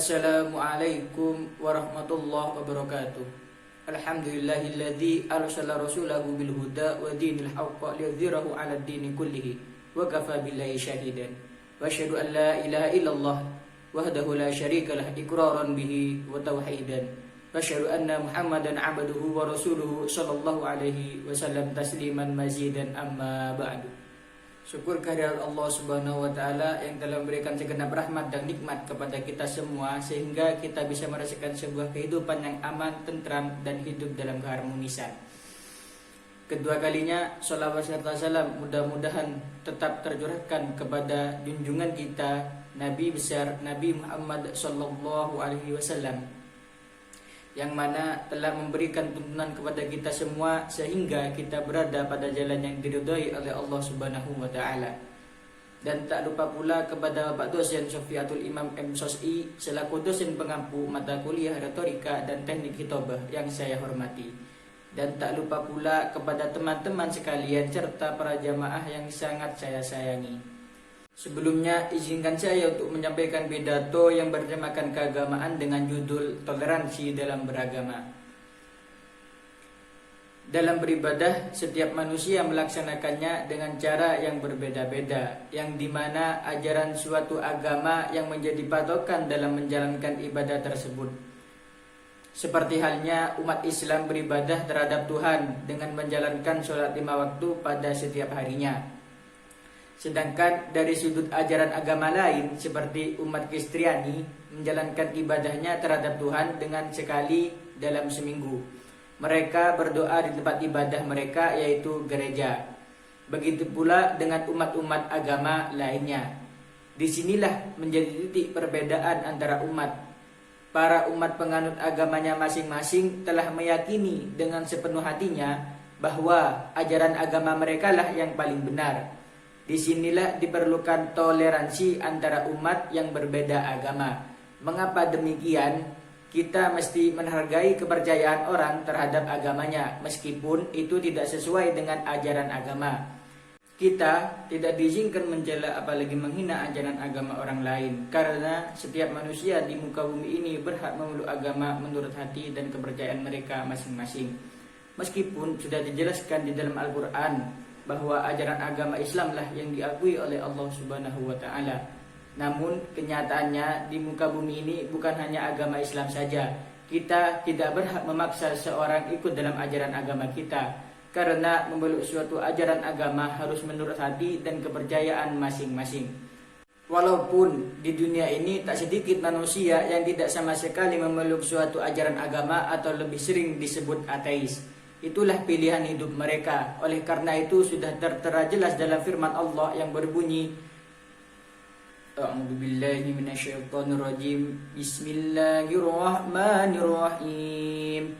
Assalamualaikum warahmatullahi wabarakatuh. Alhamdulillahilladzi arsala rasulahu bil huda wa dinil haqq liyudhhirahu 'ala ad-dini kullihi wa kafa billahi shahidan. Wa asyhadu an la ilaha illallah wahdahu la syarika lah iqraran bihi wa tauhidan. Wa asyhadu anna Muhammadan 'abduhu wa rasuluhu sallallahu alaihi wasallam tasliman mazidan amma ba'du. Syukur kehadirat Allah Subhanahu wa taala yang telah memberikan segenap rahmat dan nikmat kepada kita semua sehingga kita bisa merasakan sebuah kehidupan yang aman, tentram dan hidup dalam keharmonisan. Kedua kalinya shalawat serta salam mudah-mudahan tetap tercurahkan kepada junjungan kita Nabi besar Nabi Muhammad sallallahu alaihi wasallam yang mana telah memberikan tuntunan kepada kita semua sehingga kita berada pada jalan yang diridhai oleh Allah Subhanahu wa taala. Dan tak lupa pula kepada Bapak dosen Syafiatul Imam M. Sos'i selaku dosen pengampu mata kuliah retorika dan teknik khitabah yang saya hormati. Dan tak lupa pula kepada teman-teman sekalian serta para jamaah yang sangat saya sayangi. Sebelumnya izinkan saya untuk menyampaikan pidato yang bertemakan keagamaan dengan judul toleransi dalam beragama. Dalam beribadah, setiap manusia melaksanakannya dengan cara yang berbeda-beda, yang dimana ajaran suatu agama yang menjadi patokan dalam menjalankan ibadah tersebut. Seperti halnya umat Islam beribadah terhadap Tuhan dengan menjalankan sholat 5 waktu pada setiap harinya. Sedangkan dari sudut ajaran agama lain seperti umat Kristiani menjalankan ibadahnya terhadap Tuhan dengan sekali dalam seminggu. Mereka berdoa di tempat ibadah mereka yaitu gereja. Begitu pula dengan umat-umat agama lainnya. Disinilah menjadi titik perbedaan antara umat. Para umat penganut agamanya masing-masing telah meyakini dengan sepenuh hatinya bahwa ajaran agama mereka lah yang paling benar. Disinilah diperlukan toleransi antara umat yang berbeda agama. Mengapa demikian? Kita mesti menghargai kepercayaan orang terhadap agamanya, meskipun itu tidak sesuai dengan ajaran agama. Kita tidak diizinkan mencela apalagi menghina ajaran agama orang lain, karena setiap manusia di muka bumi ini berhak memeluk agama menurut hati dan kepercayaan mereka masing-masing. Meskipun sudah dijelaskan di dalam Al-Quran bahwa ajaran agama Islamlah yang diakui oleh Allah Subhanahu wa taala. Namun kenyataannya di muka bumi ini bukan hanya agama Islam saja. Kita tidak berhak memaksa seorang ikut dalam ajaran agama kita, karena memeluk suatu ajaran agama harus menurut hati dan kepercayaan masing-masing. Walaupun di dunia ini tak sedikit manusia yang tidak sama sekali memeluk suatu ajaran agama atau lebih sering disebut ateis. Itulah pilihan hidup mereka. Oleh karena itu sudah tertera jelas dalam firman Allah yang berbunyi, A'udzubillahi minasyaitonirrajim. Bismillahirrahmanirrahim.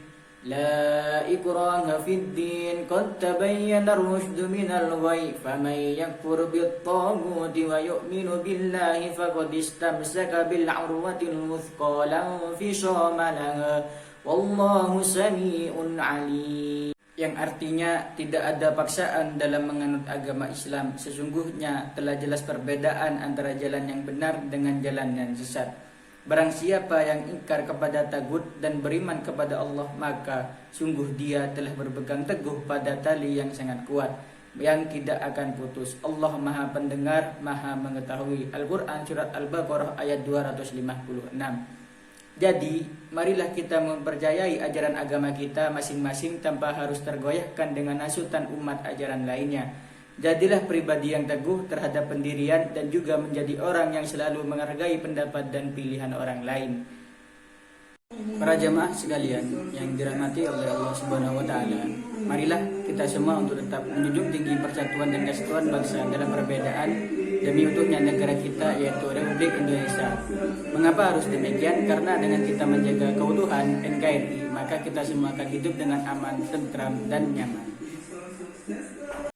La ikraha fid din, qad tabayyana ar-rusydu minal ghayy, faman yakfur bit-taghuti wa yu'minu billahi faqad istamsaka bil 'urwatil wuthqa la infisama laha. Wallahu sami'un alim. Yang artinya tidak ada paksaan dalam menganut agama Islam. Sesungguhnya telah jelas perbedaan antara jalan yang benar dengan jalan yang sesat. Barang siapa yang ingkar kepada tagut dan beriman kepada Allah, maka sungguh dia telah berpegang teguh pada tali yang sangat kuat yang tidak akan putus. Allah Maha Pendengar, Maha Mengetahui. Al-Quran Surat Al-Baqarah ayat 256. Jadi, marilah kita mempercayai ajaran agama kita masing-masing tanpa harus tergoyahkan dengan hasutan umat ajaran lainnya. Jadilah pribadi yang teguh terhadap pendirian dan juga menjadi orang yang selalu menghargai pendapat dan pilihan orang lain. Para jamaah sekalian yang dirahmati oleh Allah Subhanahu wa taala, marilah kita semua untuk tetap menjunjung tinggi persatuan dan kesatuan bangsa dalam perbedaan demi utuhnya negara kita yaitu Republik Indonesia. Mengapa harus demikian? Karena dengan kita menjaga keutuhan NKRI, maka kita semua akan hidup dengan aman, tentram dan nyaman.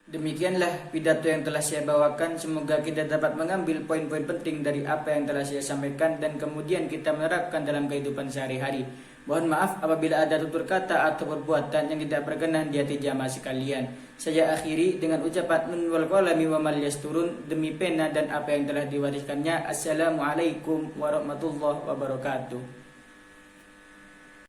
Demikianlah pidato yang telah saya bawakan. Semoga kita dapat mengambil poin-poin penting dari apa yang telah saya sampaikan dan kemudian kita menerapkan dalam kehidupan sehari-hari. Mohon maaf apabila ada tutur kata atau perbuatan yang tidak berkenan di hati jamaah sekalian. Saya akhiri dengan ucapan nun wal qalami wa mal yasturun, demi pena dan apa yang telah diwariskannya. Assalamualaikum warahmatullahi wabarakatuh.